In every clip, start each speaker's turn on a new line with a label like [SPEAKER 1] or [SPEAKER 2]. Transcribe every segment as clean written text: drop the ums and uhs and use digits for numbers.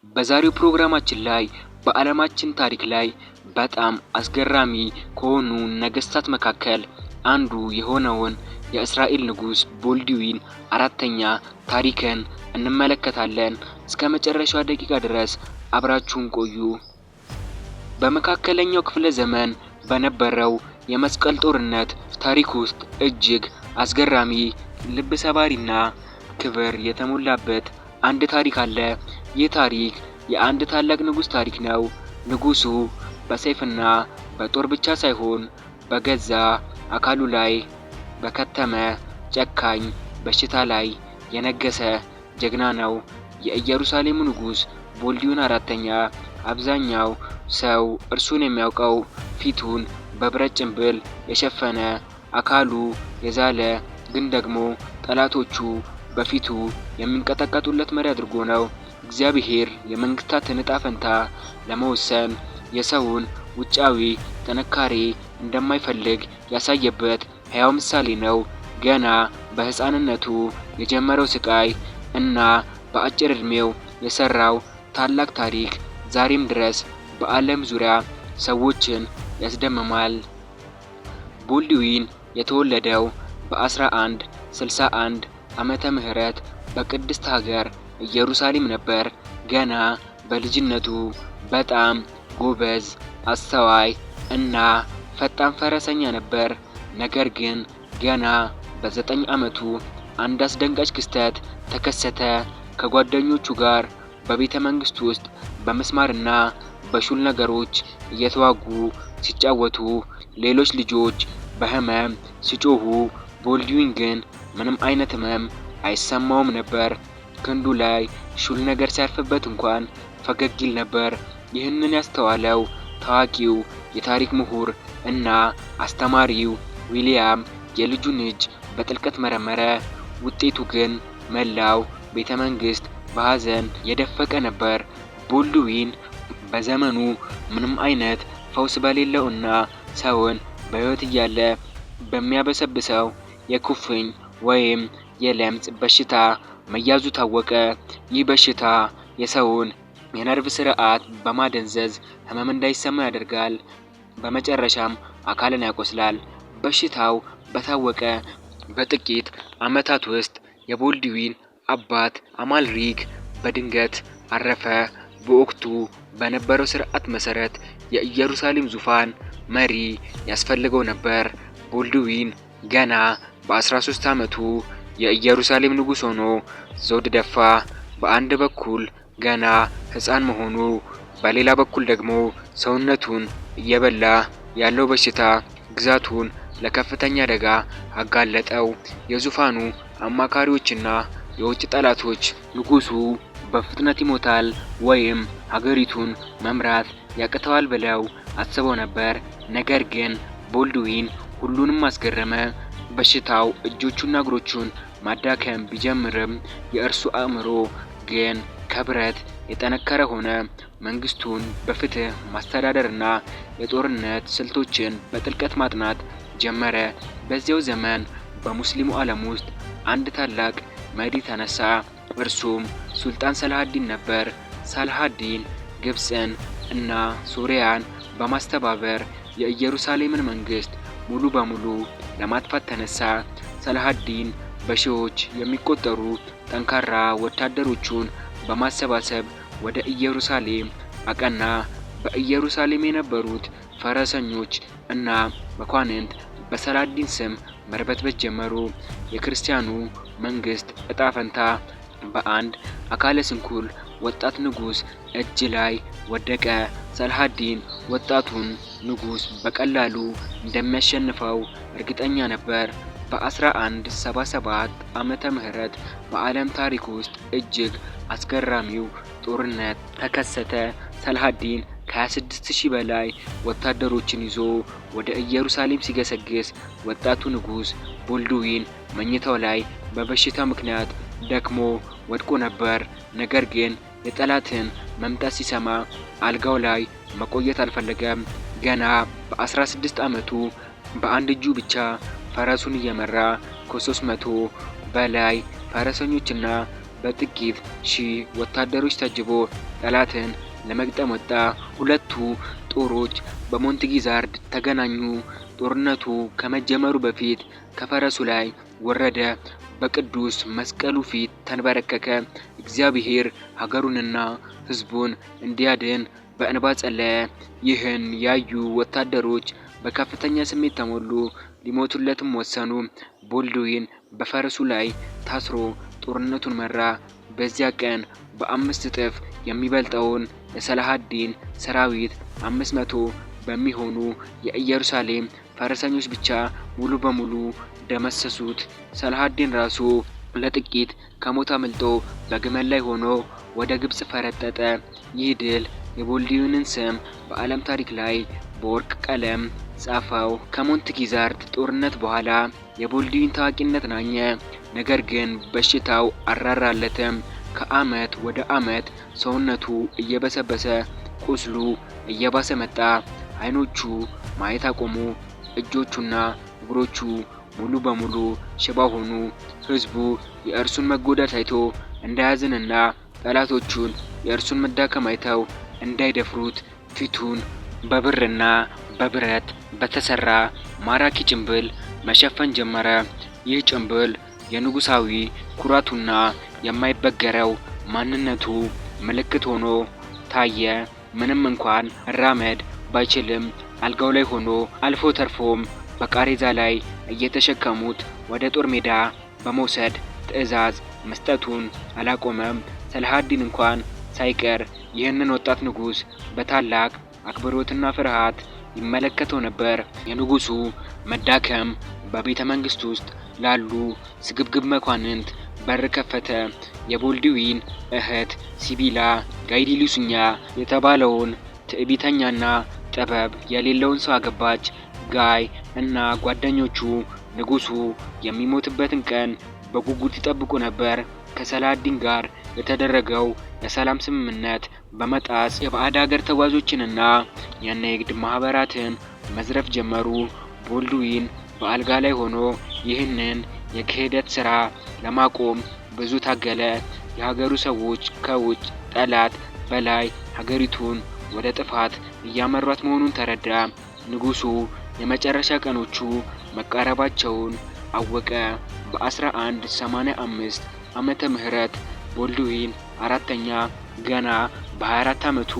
[SPEAKER 1] በዛሬው ፕሮግራማችን ላይ በዓለማችን ታሪክ ላይ በጣም አስገራሚ ከሆኑ ነገስታት መካከል አንዱ የሆነውን የእስራኤል ንጉስ ቦልድዊን አራተኛ ታሪክን እንመለከታለን። እስከ መጨረሻው ደቂቃ ድረስ አብራችሁን ቆዩ። በመካከለኛው ክፍለ ዘመን በነበረው የመስቀል ጦርነት ታሪክ ውስጥ እጅግ አስገራሚ፣ ልብ ሰባሪና ክብር የተሞላበት አንድ ታሪክ አለ። ይህ ታሪክ የአንድ ታላቅ ንጉስ ታሪክ ነው። ንጉሱ በሰይፍና በጦር ብቻ ሳይሆን በገዛ አካሉ ላይ በከተመ ጨካኝ በሽታ ላይ የነገሰ ጀግና ነው። የኢየሩሳሌሙ ንጉስ ቦልድዊን አራተኛ አብዛኛው ሰው እርሱን የሚያውቀው ፊቱን በብረት ጭንብል የሸፈነ፣ አካሉ የዛለ ግን ደግሞ ጠላቶቹ በፊቱ የሚንቀጠቀጡለት መሪ አድርጎ ነው። እግዚአብሔር የመንግስታትን ዕጣ ፈንታ ለመወሰን የሰውን ውጫዊ ጥንካሬ እንደማይፈልግ ያሳየበት ሕያው ምሳሌ ነው። ገና በሕፃንነቱ የጀመረው ስቃይ እና በአጭር ዕድሜው የሰራው ታላቅ ታሪክ ዛሬም ድረስ በዓለም ዙሪያ ሰዎችን ያስደምማል። ቦልድዊን የተወለደው በ1161 ዓመተ ምህረት በቅድስት ሀገር ኢየሩሳሌም ነበር። ገና በልጅነቱ በጣም ጎበዝ፣ አስተዋይ እና ፈጣን ፈረሰኛ ነበር። ነገር ግን ገና በ9 ዓመቱ አንድ አስደንጋጭ ክስተት ተከሰተ። ከጓደኞቹ ጋር በቤተ መንግስት ውስጥ በመስማርና በሹል ነገሮች እየተዋጉ ሲጫወቱ ሌሎች ልጆች በህመም ሲጮሁ፣ ቦልድዊን ግን ምንም አይነት ህመም አይሰማውም ነበር። ክንዱ ላይ ሹል ነገር ሲያርፍበት እንኳን ፈገግ ይል ነበር። ይህንን ያስተዋለው ታዋቂው የታሪክ ምሁር እና አስተማሪው ዊሊያም የልጁን እጅ በጥልቀት መረመረ። ውጤቱ ግን መላው ቤተ መንግስት በሐዘን የደፈቀ ነበር። ቦልድዊን በዘመኑ ምንም አይነት ፈውስ በሌለውና ሰውን በሕይወት እያለ በሚያበሰብሰው የኩፍኝ ወይም የለምጽ በሽታ መያዙ ታወቀ። ይህ በሽታ የሰውን የነርቭ ስርዓት በማደንዘዝ ህመም እንዳይሰማ ያደርጋል። በመጨረሻም አካልን ያቆስላል። በሽታው በታወቀ በጥቂት ዓመታት ውስጥ የቦልድዊን አባት አማልሪክ በድንገት አረፈ። በወቅቱ በነበረው ስርዓት መሰረት የኢየሩሳሌም ዙፋን መሪ ያስፈልገው ነበር። ቦልድዊን ገና በ13 ዓመቱ የኢየሩሳሌም ንጉስ ሆኖ ዘውድ ደፋ። በአንድ በኩል ገና ህፃን መሆኑ፣ በሌላ በኩል ደግሞ ሰውነቱን እየበላ ያለው በሽታ ግዛቱን ለከፍተኛ አደጋ አጋለጠው። የዙፋኑ አማካሪዎችና የውጭ ጠላቶች ንጉሱ በፍጥነት ይሞታል ወይም ሀገሪቱን መምራት ያቅተዋል ብለው አስበው ነበር። ነገር ግን ቦልድዊን ሁሉንም አስገረመ። በሽታው እጆቹና እግሮቹን ማዳከም ቢጀምርም የእርሱ አእምሮ ግን ከብረት የጠነከረ ሆነ። መንግስቱን በፍትህ ማስተዳደርና የጦርነት ስልቶችን በጥልቀት ማጥናት ጀመረ። በዚያው ዘመን በሙስሊሙ ዓለም ውስጥ አንድ ታላቅ መሪ ተነሳ። እርሱም ሱልጣን ሰላሃዲን ነበር። ሰላሃዲን ግብፅን እና ሱሪያን በማስተባበር የኢየሩሳሌምን መንግስት ሙሉ በሙሉ ለማጥፋት ተነሳ። ሰላሃዲን በሺዎች የሚቆጠሩ ጠንካራ ወታደሮቹን በማሰባሰብ ወደ ኢየሩሳሌም አቀና። በኢየሩሳሌም የነበሩት ፈረሰኞች እና መኳንንት በሰላሃዲን ስም መርበትበት ጀመሩ። የክርስቲያኑ መንግስት እጣ ፈንታ በአንድ አካለ ስንኩል ወጣት ንጉስ እጅ ላይ ወደቀ። ሰላሃዲን ወጣቱን ንጉስ በቀላሉ እንደሚያሸንፈው እርግጠኛ ነበር። በ1177 ዓመተ ምህረት በዓለም ታሪክ ውስጥ እጅግ አስገራሚው ጦርነት ተከሰተ። ሰላሃዲን ከ26000 በላይ ወታደሮችን ይዞ ወደ ኢየሩሳሌም ሲገሰግስ ወጣቱ ንጉስ ቦልድዊን መኝታው ላይ በበሽታ ምክንያት ደክሞ ወድቆ ነበር። ነገር ግን የጠላትን መምጣት ሲሰማ አልጋው ላይ መቆየት አልፈለገም። ገና በ16 ዓመቱ በአንድ እጁ ብቻ ፈረሱን እየመራ ከ300 በላይ ፈረሰኞችና በጥቂት ሺህ ወታደሮች ታጅቦ ጠላትን ለመግጠም ወጣ። ሁለቱ ጦሮች በሞንትጊዛርድ ተገናኙ። ጦርነቱ ከመጀመሩ በፊት ከፈረሱ ላይ ወረደ። በቅዱስ መስቀሉ ፊት ተንበረከከ። እግዚአብሔር ሀገሩንና ሕዝቡን እንዲያድን በእንባ ጸለየ። ይህን ያዩ ወታደሮች በከፍተኛ ስሜት ተሞሉ። ሊሞቱለትም ወሰኑ። ቦልዱዊን በፈረሱ ላይ ታስሮ ጦርነቱን መራ። በዚያ ቀን በ5 እጥፍ የሚበልጠውን የሰላሃዲን ሰራዊት 500 በሚሆኑ የኢየሩሳሌም ፈረሰኞች ብቻ ሙሉ በሙሉ ደመሰሱት። ሰላሃዲን ራሱ ለጥቂት ከሞት አምልጦ በግመል ላይ ሆኖ ወደ ግብጽ ፈረጠጠ። ይህ ድል የቦልዱዊንን ስም በዓለም ታሪክ ላይ በወርቅ ቀለም ጻፈው። ከሞንትጊዛርድ ጦርነት በኋላ የቦልዱዊን ታዋቂነት ናኘ። ነገር ግን በሽታው አራራለትም። ከዓመት ወደ ዓመት ሰውነቱ እየበሰበሰ ቁስሉ እየባሰ መጣ። አይኖቹ ማየት አቆሙ። እጆቹና እግሮቹ ሙሉ በሙሉ ሽባ ሆኑ። ሕዝቡ የእርሱን መጎዳት አይቶ እንዳያዝንና ጠላቶቹን የእርሱን መዳከም አይተው እንዳይደፍሩት ፊቱን በብርና በብረት በተሰራ ማራኪ ጭንብል መሸፈን ጀመረ። ይህ ጭንብል የንጉሳዊ ኩራቱና የማይበገረው ማንነቱ ምልክት ሆኖ ታየ። ምንም እንኳን መራመድ ባይችልም አልጋው ላይ ሆኖ አልፎ ተርፎም በቃሬዛ ላይ እየተሸከሙት ወደ ጦር ሜዳ በመውሰድ ትዕዛዝ መስጠቱን አላቆመም። ሰላሃዲን እንኳን ሳይቀር ይህንን ወጣት ንጉስ በታላቅ አክብሮትና ፍርሃት ይመለከተው ነበር። የንጉሱ መዳከም በቤተ መንግስት ውስጥ ላሉ ስግብግብ መኳንንት በር ከፈተ። የቦልዱዊን እህት ሲቢላ ጋይዲሉስኛ የተባለውን ትዕቢተኛና ጥበብ የሌለውን ሰው አገባች። ጋይ እና ጓደኞቹ ንጉሱ የሚሞትበትን ቀን በጉጉት ይጠብቁ ነበር። ከሰላሃዲን ጋር የተደረገው የሰላም ስምምነት በመጣስ የባዕድ ሀገር ተጓዦችንና የንግድ ማህበራትን መዝረፍ ጀመሩ። ቦልዱዊን በአልጋ ላይ ሆኖ ይህንን የክህደት ስራ ለማቆም ብዙ ታገለ። የሀገሩ ሰዎች ከውጭ ጠላት በላይ ሀገሪቱን ወደ ጥፋት እያመሯት መሆኑን ተረዳ። ንጉሱ የመጨረሻ ቀኖቹ መቃረባቸውን አወቀ። በ1185 ዓመተ ምህረት ቦልዱዊን አራተኛ ገና በ24 ዓመቱ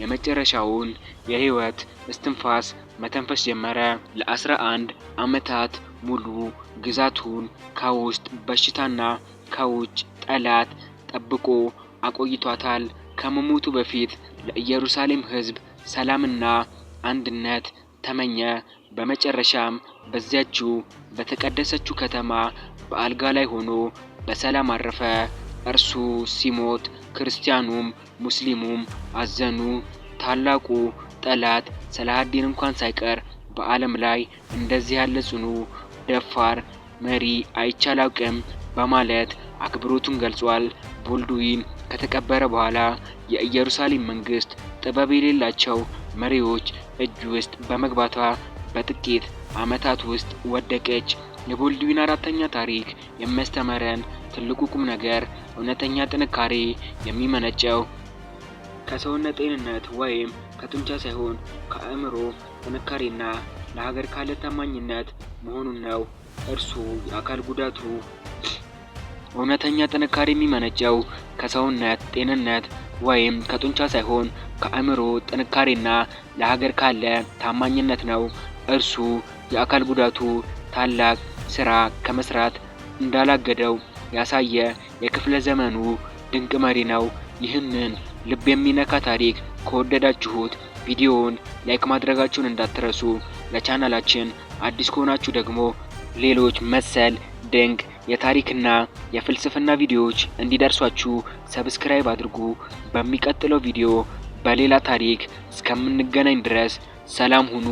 [SPEAKER 1] የመጨረሻውን የህይወት እስትንፋስ መተንፈስ ጀመረ። ለ11 ዓመታት ሙሉ ግዛቱን ከውስጥ በሽታና ከውጭ ጠላት ጠብቆ አቆይቷታል። ከመሞቱ በፊት ለኢየሩሳሌም ሕዝብ ሰላምና አንድነት ተመኘ። በመጨረሻም በዚያችው በተቀደሰችው ከተማ በአልጋ ላይ ሆኖ በሰላም አረፈ። እርሱ ሲሞት ክርስቲያኑም ሙስሊሙም አዘኑ። ታላቁ ጠላት ሰላሃዲን እንኳን ሳይቀር በዓለም ላይ እንደዚህ ያለ ጽኑ ደፋር መሪ አይቻላውቅም በማለት አክብሮቱን ገልጿል። ቦልዱዊን ከተቀበረ በኋላ የኢየሩሳሌም መንግስት ጥበብ የሌላቸው መሪዎች እጅ ውስጥ በመግባቷ በጥቂት ዓመታት ውስጥ ወደቀች። የቦልዱዊን አራተኛ ታሪክ የሚያስተምረን ትልቁ ቁም ነገር እውነተኛ ጥንካሬ የሚመነጨው ከሰውነት ጤንነት ወይም ከጡንቻ ሳይሆን ከአእምሮ ጥንካሬና ለሀገር ካለ ታማኝነት መሆኑን ነው። እርሱ የአካል ጉዳቱ እውነተኛ ጥንካሬ የሚመነጨው ከሰውነት ጤንነት ወይም ከጡንቻ ሳይሆን ከአእምሮ ጥንካሬና ለሀገር ካለ ታማኝነት ነው። እርሱ የአካል ጉዳቱ ታላቅ ስራ ከመስራት እንዳላገደው ያሳየ የክፍለ ዘመኑ ድንቅ መሪ ነው። ይህንን ልብ የሚነካ ታሪክ ከወደዳችሁት ቪዲዮውን ላይክ ማድረጋችሁን እንዳትረሱ። ለቻናላችን አዲስ ከሆናችሁ ደግሞ ሌሎች መሰል ድንቅ የታሪክና የፍልስፍና ቪዲዮዎች እንዲደርሷችሁ ሰብስክራይብ አድርጉ። በሚቀጥለው ቪዲዮ በሌላ ታሪክ እስከምንገናኝ ድረስ ሰላም ሁኑ።